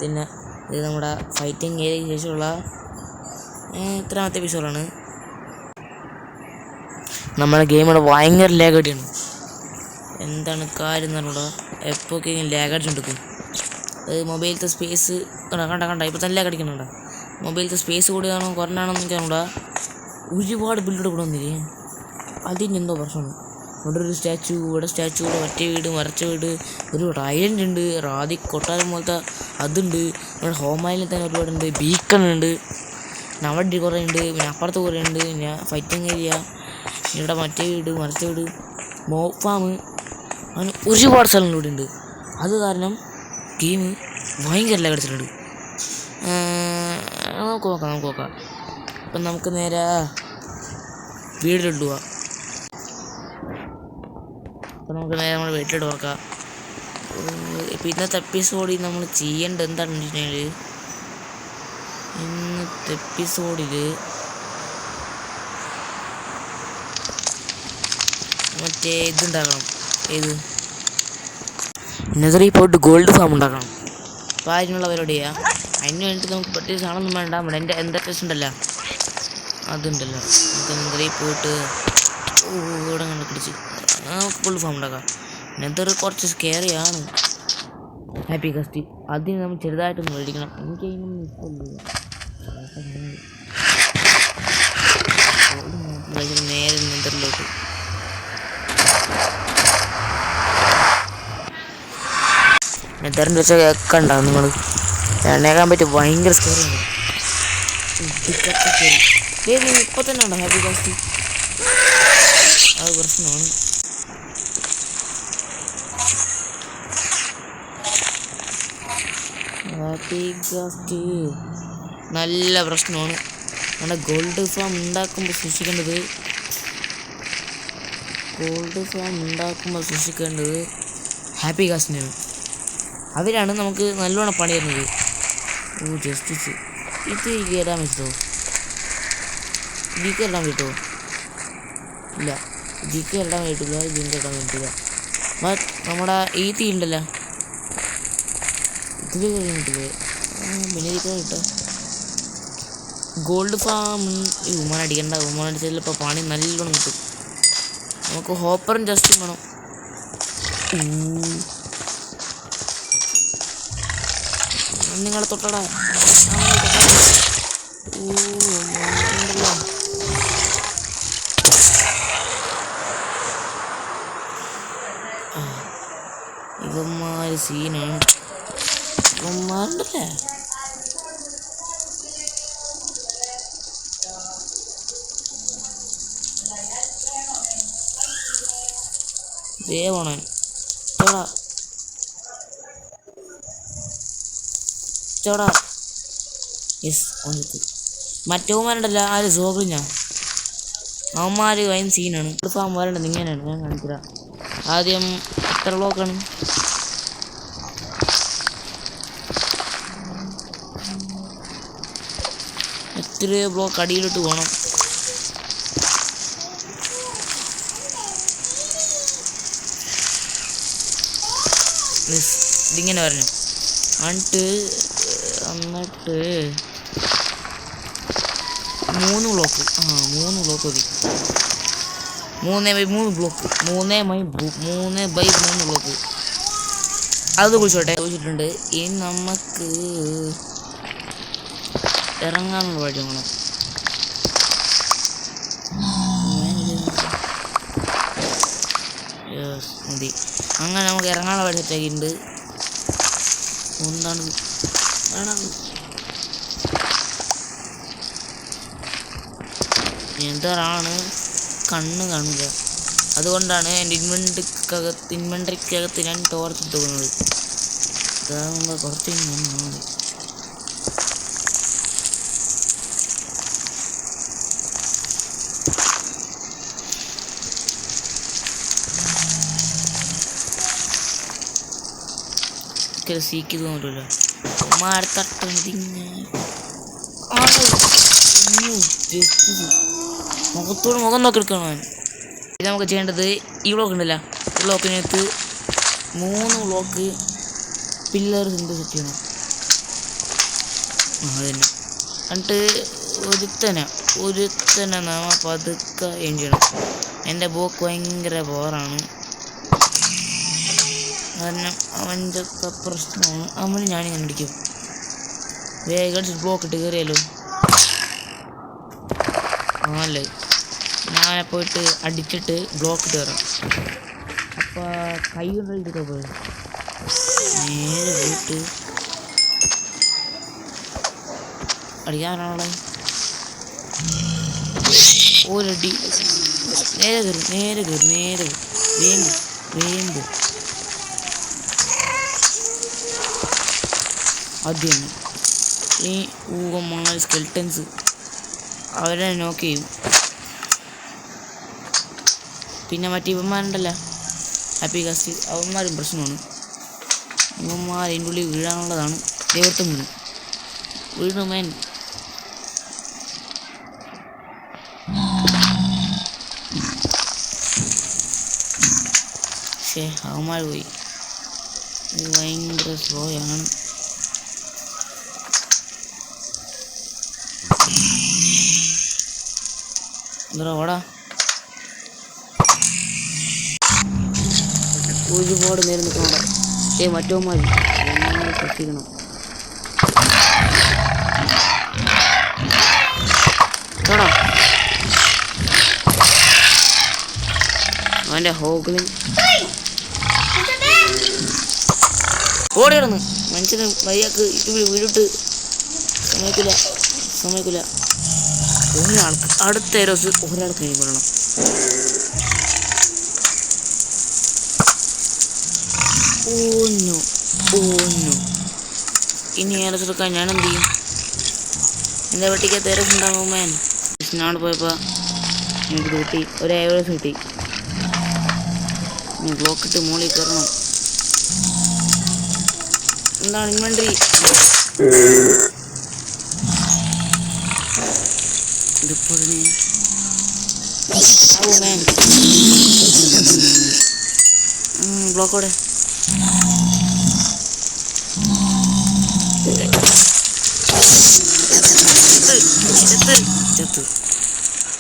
പിന്നെ ഇത് നമ്മുടെ ഫൈറ്റിംഗ് ഏരിയയ്ക്ക് ശേഷമുള്ള ഇത്രാമത്തെ എപ്പിസോഡാണ്. നമ്മുടെ ഗെയിമിവിടെ ഭയങ്കര ലാഗ് അടിയാണ്. എന്താണ് കാര്യം എന്ന് പറഞ്ഞൂടാ, എപ്പോഴൊക്കെ ലാഗ് അടിച്ചുകൊണ്ടിരിക്കും. അത് മൊബൈലത്തെ സ്പേസ് കണ്ട ഇപ്പോൾ തന്നെ ലാഗ് അടിക്കുന്നുണ്ടോ? മൊബൈലത്തെ സ്പേസ് കൂടിയാണോ കുറഞ്ഞാണോ എന്ന് എനിക്കറിഞ്ഞൂടാ. ഒരുപാട് ബിൽഡ് കൂടെ വന്നില്ലേ, അതിനെന്തോ പ്രശ്നമാണ്. ഇവിടെ ഒരു സ്റ്റാച്ചു, ഇവിടെ സ്റ്റാച്ചു, ഇവിടെ മറ്റേ വീട്, മറച്ച വീട്, ഒരു ഐലൻഡ് ഉണ്ട്, റാദി കൊട്ടാരം പോലത്തെ അതുണ്ട്. ഇവിടെ ഹോം ഐലൻഡ് തന്നെ ഒരുപാടുണ്ട്, ബീക്കൺ ഉണ്ട്, അവിടെ കുറേ ഉണ്ട്, പിന്നെ അപ്പുറത്ത് കുറേ ഉണ്ട്, പിന്നെ ഫൈറ്റിംഗ് ഏരിയ, ഇവിടെ മറ്റേ വീട്, മറച്ച വീട്, മോപ്പ് ഫാം, അങ്ങനെ ഒരുപാട് സ്ഥലങ്ങൾ ഇവിടെ ഉണ്ട്. അത് കാരണം ഗെയിം ഭയങ്കര ലാഗ് അടിച്ചിട്ടുണ്ട്. നമുക്ക് നോക്കാം. അപ്പം നമുക്ക് നേരെ വീട്ടിലിട്ട് പോവാം. അപ്പം നമുക്ക് നേരെ നമ്മുടെ വീട്ടിലിട്ട് നോക്കാം. ഇപ്പം ഇന്നത്തെ എപ്പിസോഡിൽ നമ്മൾ ചെയ്യേണ്ടത് എന്താണെന്ന് വെച്ചിട്ടുണ്ടെങ്കിൽ, ഇന്നത്തെ എപ്പിസോഡിൽ മറ്റേ ഇതുണ്ടാക്കണം. ഏത് നെതറിൽ പോയിട്ട് ഗോൾഡ് ഫാം ഉണ്ടാക്കണം. അപ്പോൾ അതിനുള്ള പരിപാടിയാണ്. അതിന് വേണ്ടിയിട്ട് നമുക്ക് പ്രത്യേകിച്ച് സാധനമൊന്നും വേണ്ട. നമ്മുടെ എൻ്റെ ടെസ്റ്റ് ഉണ്ടല്ലോ, അതുണ്ടല്ലോ, നമുക്ക് നെതറിൽ പോയിട്ട് ഇവിടെ കണ്ട് പിടിച്ച് നമുക്ക് ഗോൾഡ് ഫാം ഉണ്ടാക്കാം. നെതർ കുറച്ച് സ്കെയറിയാണ്. ഹാപ്പി കസ്റ്റി അതിന് നമ്മൾ ചെറുതായിട്ടൊന്ന് മേടിക്കണം. എനിക്ക് അതിനൊന്നും ഇഷ്ടമില്ല. നേരെ നെതറിലോട്ട് നെതറിൻ്റെ വെച്ചാൽ കേൾക്കണ്ടാവും നിങ്ങൾ. എണ്ണേക്കാൻ പറ്റി ഭയങ്കര സ്കെയറിയാണ്. ഇപ്പം തന്നെ ഉണ്ടോ ഹാപ്പി കാസ്റ്റ്? അത് പ്രശ്നമാണ്. ഹാപ്പി കാസ്റ്റ് നല്ല പ്രശ്നമാണ്. നമ്മുടെ ഗോൾഡ് ഫാം ഉണ്ടാക്കുമ്പോൾ സൂക്ഷിക്കേണ്ടത് ഹാപ്പി കാസ്റ്റിനാണ്. അവരാണ് നമുക്ക് നല്ലോണം പണി തരുന്നത്. ജസ്റ്റിസ് ഇത് കയറാൻ പറ്റുമോ? ജിക്ക് ഇടാൻ പറ്റുമോ? ഇല്ല, ജിക്ക് ഇടാൻ പറ്റില്ല, ജിക്ക് ഇടാൻ പറ്റില്ല. ബട്ട് നമ്മുടെ ഈ തീ ഉണ്ടല്ലോ, ഇതിൽ കഴിഞ്ഞിട്ടില്ലേ? പിന്നെ ഇരിക്കാൻ കിട്ടുക ഗോൾഡ് ഫാം. ഉമ്മൻ അടിക്കണ്ട, ഉമ്മൻ അടിച്ചതിൽ ഇപ്പോൾ പണി നല്ലോണം കിട്ടും. നമുക്ക് ഹോപ്പറും ജസ്റ്റും വേണം. നിങ്ങളെ തൊട്ടടാ. ഇവന്മാര് സീനാണ്. ഇവന്മാരുണ്ടല്ലേ, ദേവണൻ ചോടാ. യെസ് വന്നിട്ട് മറ്റവന്മാരുണ്ടല്ലോ, ആര് സോഗ്രിഞ്ഞ, അവന്മാർ വൈൻ സീനാണ്. ഫാംമാരുണ്ട് ഇങ്ങനെയാണ്. ഞാൻ കാണിച്ചില്ല. ആദ്യം എത്ര ബ്ലോക്കാണ്? എത്ര ബ്ലോക്ക് അടിയിലിട്ട് പോകണം? ഇതിങ്ങനെ പറഞ്ഞു. എന്നിട്ട് 3 ബ്ലോക്ക്. 3 ബ്ലോക്ക് മതി. 3x3 block. 3x3 block. അത് ചോദിച്ചിട്ടുണ്ട്. ഇനി നമുക്ക് ഇറങ്ങാനുള്ള വഴി വേണം. മതി. അങ്ങനെ നമുക്ക് ഇറങ്ങാനുള്ള വഴി സെറ്റാക്കിയിട്ടുണ്ട്. എന്താണ് നെതറാണ് കണ്ണ് കാണില്ല. അതുകൊണ്ടാണ് എൻ്റെ ഇൻവെൻട്രിക്കകത്ത് ഞാൻ ടോർച്ച് ഇട്ട് പോകുന്നത്. അതാകുമ്പോൾ കുറച്ച് മതി. സീക്ക് തോന്നില്ല. മുഖത്തോട് മുഖം നോക്കി എടുക്കണം. ഇത് നമുക്ക് ചെയ്യേണ്ടത് ഈ ബ്ലോക്ക് ഉണ്ടല്ലോ, ഈ ബ്ലോക്കിനകത്ത് 3 ബ്ലോക്ക് പില്ലർ സെറ്റ് ചെയ്യണം. അതന്നെ. എന്നിട്ട് ഒരുത്തനെ നാമ പതുക്കെ എയിം ചെയ്യണം. എൻ്റെ ബോക്ക് ഭയങ്കര പവറാണ്. കാരണം അവൻ്റെ പ്രശ്നമാണ്. അവന് ഞാനിങ്ങനെ അടിക്കും. വേഗം ബ്ലോക്ക് ഇട്ട് കയറിയല്ലോ. ആണല്ലേ, ഞാൻ പോയിട്ട് അടിച്ചിട്ട് ബ്ലോക്ക് ഇട്ട് കയറാം. അപ്പോൾ കൈ കൊണ്ടൊക്കെ പോയി നേരെ പോയിട്ട് അടിക്കാനാണെ ഒരടി നേരെ കയറി വേമ്പ് അത് തന്നെ. ഈ ഊഹമായ സ്കെൽട്ടൻസ് അവരെ നോക്ക് ചെയ്യും. പിന്നെ മറ്റേ ഇവന്മാരുണ്ടല്ലോ ഹാപ്പി കാസ്റ്റ്, അവന്മാരും പ്രശ്നമാണ്. ഇവന്മാർ അതിൻ്റെ ഉള്ളിൽ വീഴാനുള്ളതാണ്. ദൈവത്തും വീണു മേൻ. പക്ഷേ അവന്മാർ പോയി. ഇത് ഭയങ്കര സ്ലോയാണ്. എന്താ ഓടാ, ഒരുപാട് നേരം നിൽക്കണോടാ. മറ്റവന്മാർ ശ്രദ്ധിക്കണം. കേടാ അവൻ്റെ ഹോഗിളിൻ ഓടി കിടന്ന് മനുഷ്യന് വയ്യാക്ക് വീടിട്ട് സമ്മതിക്കില്ല. ഒരാൾക്ക് അടുത്ത ദിവസം ഒരാൾക്ക് കഴിഞ്ഞ് പറയണം. ഓന്നു ഇനി ഏറസ് എടുക്കാൻ ഞാൻ എന്ത് ചെയ്യും? എൻ്റെ വെട്ടിക്കകത്ത് ഏറസ് ഉണ്ടാകും മേൻ. ഞാൻ പോയപ്പോൾ എനിക്ക് കിട്ടി ഒരു ഏറസ് കിട്ടി. ബ്ലോക്ക് ഇട്ട് മുകളിൽ കയറണം. എന്താണ് ഇൻവെൻട്രി? ഇതിപ്പോൾ ബ്ലോക്കോടെ ചത്ത്